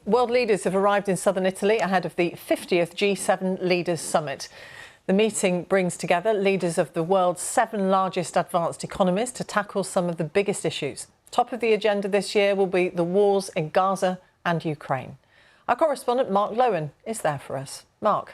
World leaders have arrived in southern Italy ahead of the 50th G7 Leaders Summit. The meeting brings together leaders of the world's 7 largest advanced economies to tackle some of the biggest issues. Top of the agenda this year will be the wars in Gaza and Ukraine. Our correspondent Mark Lowen is there for us. Mark.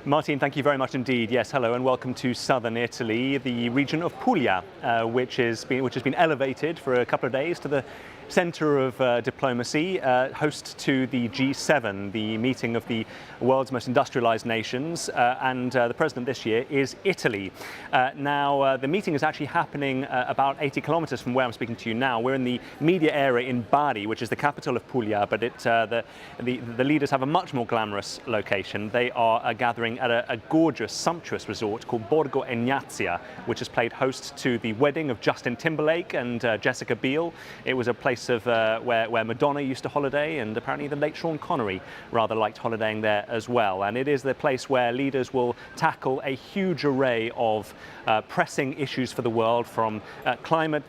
Martin, thank you very much indeed. Yes, hello and welcome to southern Italy, the region of Puglia, which has been elevated for a couple of days to the centre of diplomacy, host to the G7, the meeting of the world's most industrialised nations, and the president this year is Italy. Now, the meeting is actually happening about 80 kilometres from where I'm speaking to you now. We're in the media area in Bari, which is the capital of Puglia, but the leaders have a much more glamorous location. They are gathering at a gorgeous, sumptuous resort called Borgo Egnazia, which has played host to the wedding of Justin Timberlake and Jessica Biel. It was a place of where Madonna used to holiday, and apparently the late Sean Connery rather liked holidaying there as well. And it is the place where leaders will tackle a huge array of pressing issues for the world, from the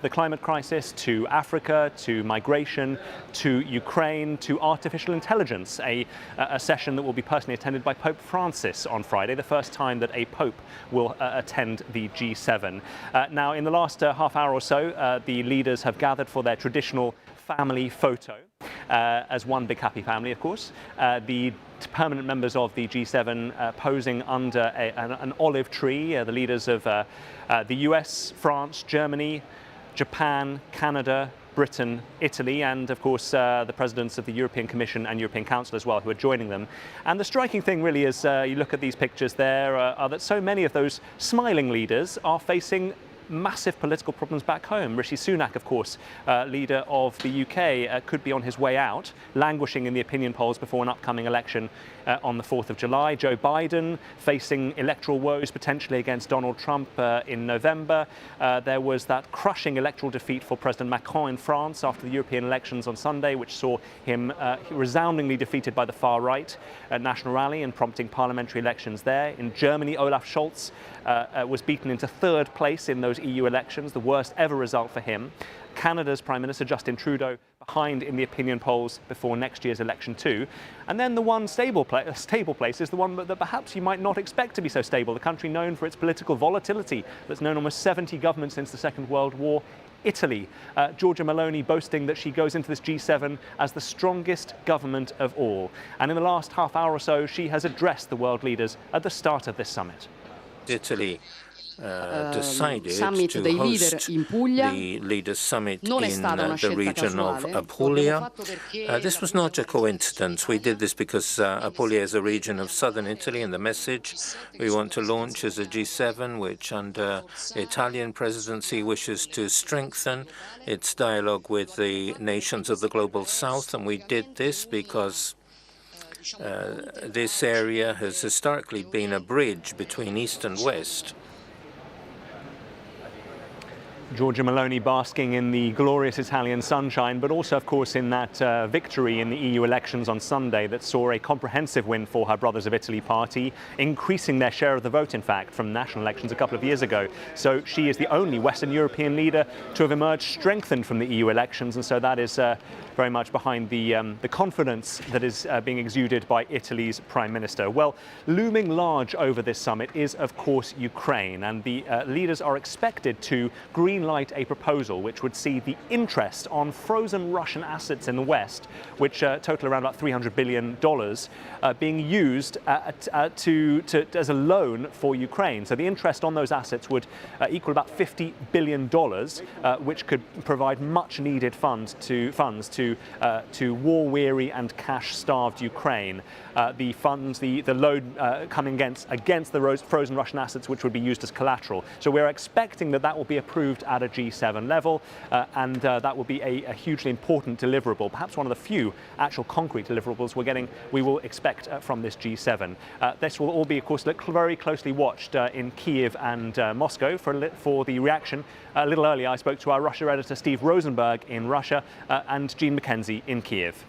climate crisis, to Africa, to migration, to Ukraine, to artificial intelligence, a session that will be personally attended by Pope Francis on Friday, the first time that a Pope will attend the G7. Now, in the last half hour or so, the leaders have gathered for their traditional family photo, as one big happy family, of course. The permanent members of the G7 posing under an olive tree, the leaders of the US, France, Germany, Japan, Canada, Britain, Italy, and of course the presidents of the European Commission and European Council as well, who are joining them. And the striking thing really is, you look at these pictures there, are that so many of those smiling leaders are facing massive political problems back home. Rishi Sunak, of course, leader of the UK, could be on his way out, languishing in the opinion polls before an upcoming election on the 4th of July. Joe Biden facing electoral woes potentially against Donald Trump in November. There was that crushing electoral defeat for President Macron in France after the European elections on Sunday, which saw him resoundingly defeated by the far right at National Rally and prompting parliamentary elections there. In Germany, Olaf Scholz was beaten into 3rd place in those EU elections, the worst ever result for him. Canada's Prime Minister Justin Trudeau behind in the opinion polls before next year's election too. And then the one stable place is the one that perhaps you might not expect to be so stable, the country known for its political volatility, that's known almost 70 governments since the Second World War, Italy. Giorgia Meloni boasting that she goes into this G7 as the strongest government of all. And in the last half hour or so, she has addressed the world leaders at the start of this summit. Italy decided to host the Leaders' Summit in the region of Apulia. This was not a coincidence. We did this because Apulia is a region of southern Italy, and the message we want to launch is a G7 which, under Italian presidency, wishes to strengthen its dialogue with the nations of the Global South. And we did this because this area has historically been a bridge between East and West. Giorgia Meloni basking in the glorious Italian sunshine, but also, of course, in that victory in the EU elections on Sunday that saw a comprehensive win for her Brothers of Italy party, increasing their share of the vote, in fact, from national elections a couple of years ago. So she is the only Western European leader to have emerged strengthened from the EU elections, and so that is very much behind the confidence that is being exuded by Italy's Prime Minister. Well, looming large over this summit is, of course, Ukraine, and the leaders are expected to greenlight a proposal which would see the interest on frozen Russian assets in the West, which total around about $300 billion, being used as a loan for Ukraine. So the interest on those assets would equal about $50 billion, which could provide much needed funds to war-weary and cash-starved Ukraine. The loan coming against the frozen Russian assets, which would be used as collateral. So we're expecting that will be approved at a G7 level, and that will be a hugely important deliverable, perhaps one of the few actual concrete deliverables we will expect from this G7. This will all be, of course, very closely watched in Kiev and Moscow for the reaction. A little earlier, I spoke to our Russia editor Steve Rosenberg in Russia and Jean McKenzie in Kiev.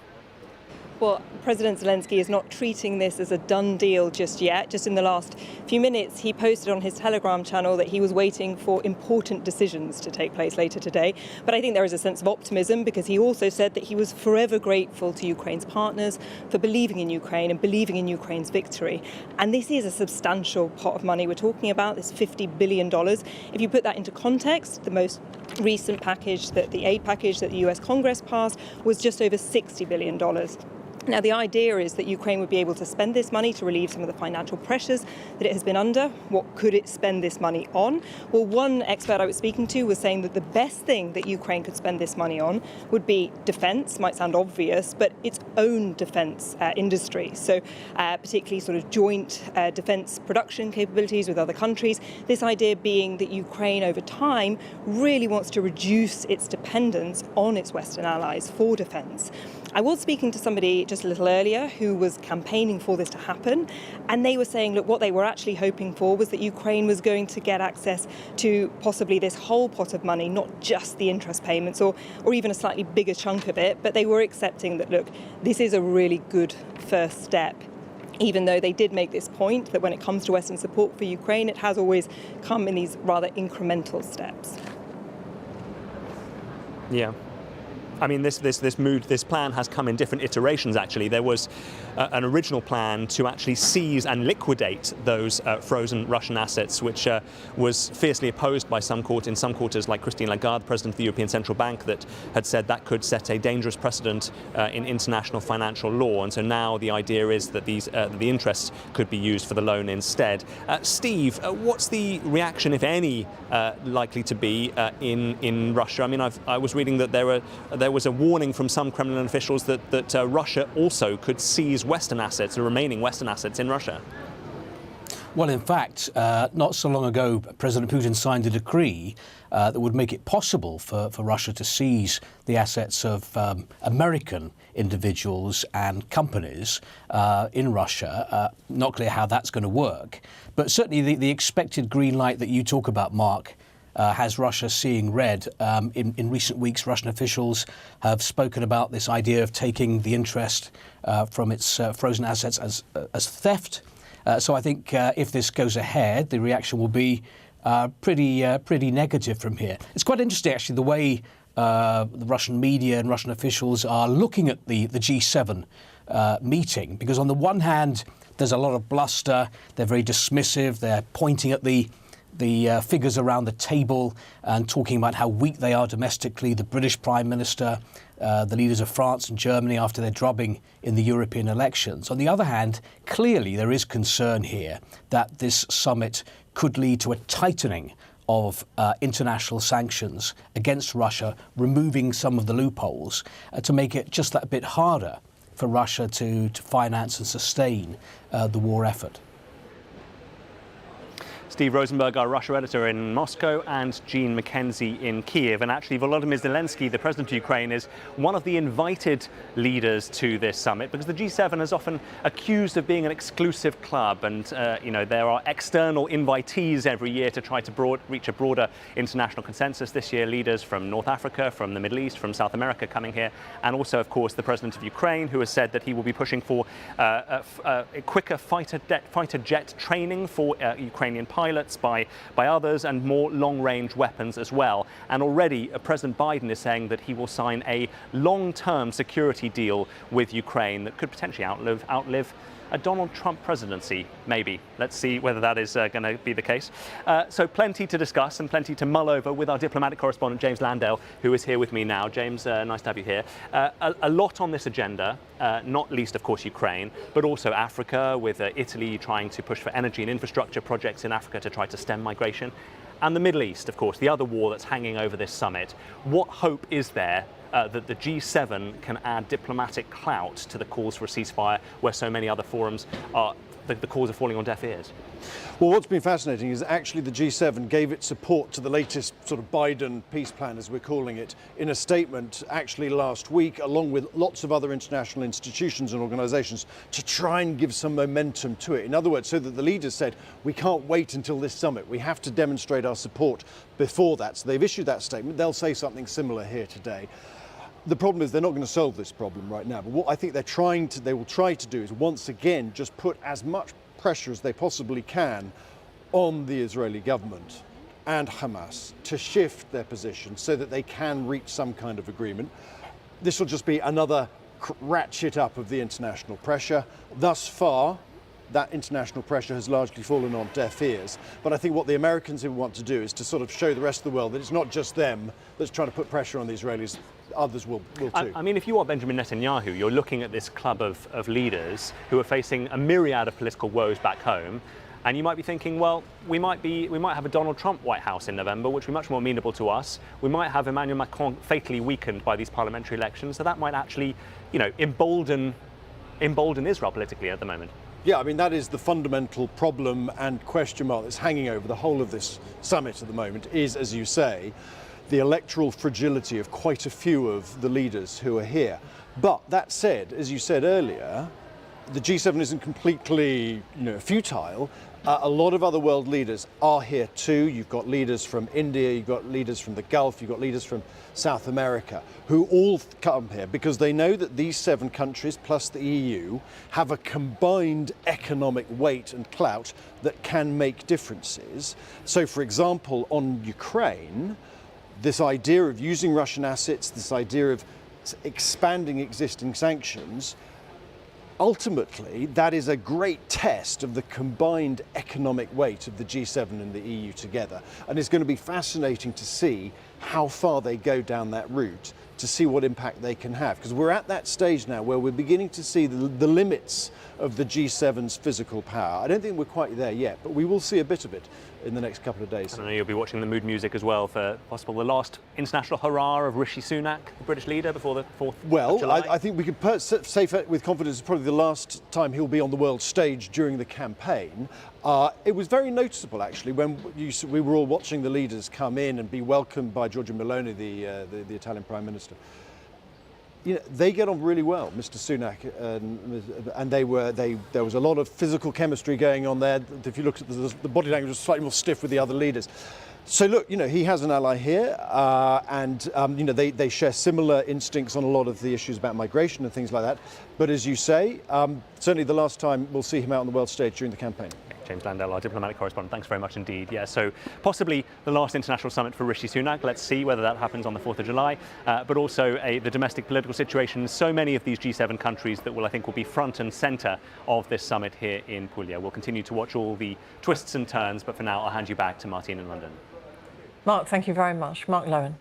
Well, President Zelensky is not treating this as a done deal just yet. Just in the last few minutes, he posted on his Telegram channel that he was waiting for important decisions to take place later today. But I think there is a sense of optimism because he also said that he was forever grateful to Ukraine's partners for believing in Ukraine and believing in Ukraine's victory. And this is a substantial pot of money we're talking about, this $50 billion. If you put that into context, the most recent package, the aid package that the US Congress passed, was just over $60 billion. Now, the idea is that Ukraine would be able to spend this money to relieve some of the financial pressures that it has been under. What could it spend this money on? Well, one expert I was speaking to was saying that the best thing that Ukraine could spend this money on would be defence. Might sound obvious, but its own defence industry. So particularly sort of joint defence production capabilities with other countries. This idea being that Ukraine over time really wants to reduce its dependence on its Western allies for defence. I was speaking to somebody just a little earlier who was campaigning for this to happen, and they were saying, look, what they were actually hoping for was that Ukraine was going to get access to possibly this whole pot of money, not just the interest payments or even a slightly bigger chunk of it, but they were accepting that, look, this is a really good first step. Even though they did make this point that when it comes to Western support for Ukraine, it has always come in these rather incremental steps. Yeah. I mean, this plan has come in different iterations, actually. There was an original plan to actually seize and liquidate those frozen Russian assets, which was fiercely opposed by some quarters like Christine Lagarde, President of the European Central Bank, that had said that could set a dangerous precedent in international financial law. And so now the idea is that the interest could be used for the loan instead. Steve, what's the reaction, if any, likely to be in Russia? I mean, I was reading that there was a warning from some Kremlin officials that Russia also could seize Western assets, the remaining Western assets in Russia. Well, in fact, not so long ago, President Putin signed a decree that would make it possible for Russia to seize the assets of American individuals and companies in Russia. Not clear how that's going to work. But certainly the expected green light that you talk about, Mark, has Russia seeing red. In recent weeks, Russian officials have spoken about this idea of taking the interest from its frozen assets as theft. So I think if this goes ahead, the reaction will be pretty negative from here. It's quite interesting, actually, the way the Russian media and Russian officials are looking at the G7 meeting, because on the one hand, there's a lot of bluster. They're very dismissive. They're pointing at the figures around the table and talking about how weak they are domestically. The British Prime Minister, the leaders of France and Germany after their drubbing in the European elections. On the other hand, clearly there is concern here that this summit could lead to a tightening of international sanctions against Russia, removing some of the loopholes to make it just that bit harder for Russia to finance and sustain the war effort. Steve Rosenberg, our Russia editor in Moscow, and Jean McKenzie in Kiev. And actually, Volodymyr Zelensky, the president of Ukraine, is one of the invited leaders to this summit, because the G7 is often accused of being an exclusive club. And, there are external invitees every year to try to reach a broader international consensus. This year, leaders from North Africa, from the Middle East, from South America coming here. And also, of course, the president of Ukraine, who has said that he will be pushing for a quicker fighter jet training for Ukrainian pilots by others, and more long-range weapons as well. And already President Biden is saying that he will sign a long-term security deal with Ukraine that could potentially outlive a Donald Trump presidency, maybe. Let's see whether that is going to be the case. So plenty to discuss and plenty to mull over with our diplomatic correspondent, James Landale, who is here with me now. James, nice to have you here. A lot on this agenda, not least, of course, Ukraine, but also Africa, with Italy trying to push for energy and infrastructure projects in Africa to try to stem migration. And the Middle East, of course, the other war that's hanging over this summit. What hope is there that the G7 can add diplomatic clout to the calls for a ceasefire, where so many other forums the calls are falling on deaf ears? Well, what's been fascinating is actually the G7 gave its support to the latest sort of Biden peace plan, as we're calling it, in a statement actually last week, along with lots of other international institutions and organisations, to try and give some momentum to it. In other words, so that the leaders said, we can't wait until this summit. We have to demonstrate our support before that. So they've issued that statement. They'll say something similar here today. The problem is they're not going to solve this problem right now. But what I think they will try to do is once again just put as much pressure as they possibly can on the Israeli government and Hamas to shift their position so that they can reach some kind of agreement. This will just be another ratchet up of the international pressure. Thus far, that international pressure has largely fallen on deaf ears. But I think what the Americans want to do is to sort of show the rest of the world that it's not just them that's trying to put pressure on the Israelis, others will too. I mean, if you are Benjamin Netanyahu, you're looking at this club of leaders who are facing a myriad of political woes back home, and you might be thinking, well, we might have a Donald Trump White House in November, which will be much more amenable to us. We might have Emmanuel Macron fatally weakened by these parliamentary elections, so that might actually, embolden Israel politically at the moment. Yeah, I mean, that is the fundamental problem and question mark that's hanging over the whole of this summit at the moment is, as you say, the electoral fragility of quite a few of the leaders who are here. But that said, as you said earlier, the G7 isn't completely, futile. A lot of other world leaders are here too. You've got leaders from India, you've got leaders from the Gulf, you've got leaders from South America, who all come here because they know that these 7 countries plus the EU have a combined economic weight and clout that can make differences. So, for example, on Ukraine, this idea of using Russian assets, this idea of expanding existing sanctions, ultimately, that is a great test of the combined economic weight of the G7 and the EU together. And it's going to be fascinating to see how far they go down that route, to see what impact they can have. Because we're at that stage now where we're beginning to see the limits of the G7's physical power. I don't think we're quite there yet, but we will see a bit of it in the next couple of days. I know you'll be watching the mood music as well for the last international hurrah of Rishi Sunak, the British leader, before the 4th of July. I think we could say with confidence it's probably the last time he'll be on the world stage during the campaign. It was very noticeable, actually, when we were all watching the leaders come in and be welcomed by Giorgia Meloni, the Italian Prime Minister. They get on really well, Mr. Sunak, and there was a lot of physical chemistry going on there. If you look at the body language, was slightly more stiff with the other leaders. So look, he has an ally here, and they share similar instincts on a lot of the issues about migration and things like that. But as you say, certainly the last time we'll see him out on the world stage during the campaign. James Landell, our diplomatic correspondent, thanks very much indeed. Yeah, so possibly the last international summit for Rishi Sunak. Let's see whether that happens on the 4th of July, but also the domestic political situation. So many of these G7 countries that I think will be front and centre of this summit here in Puglia. We'll continue to watch all the twists and turns, but for now I'll hand you back to Martine in London. Mark, thank you very much. Mark Lowen.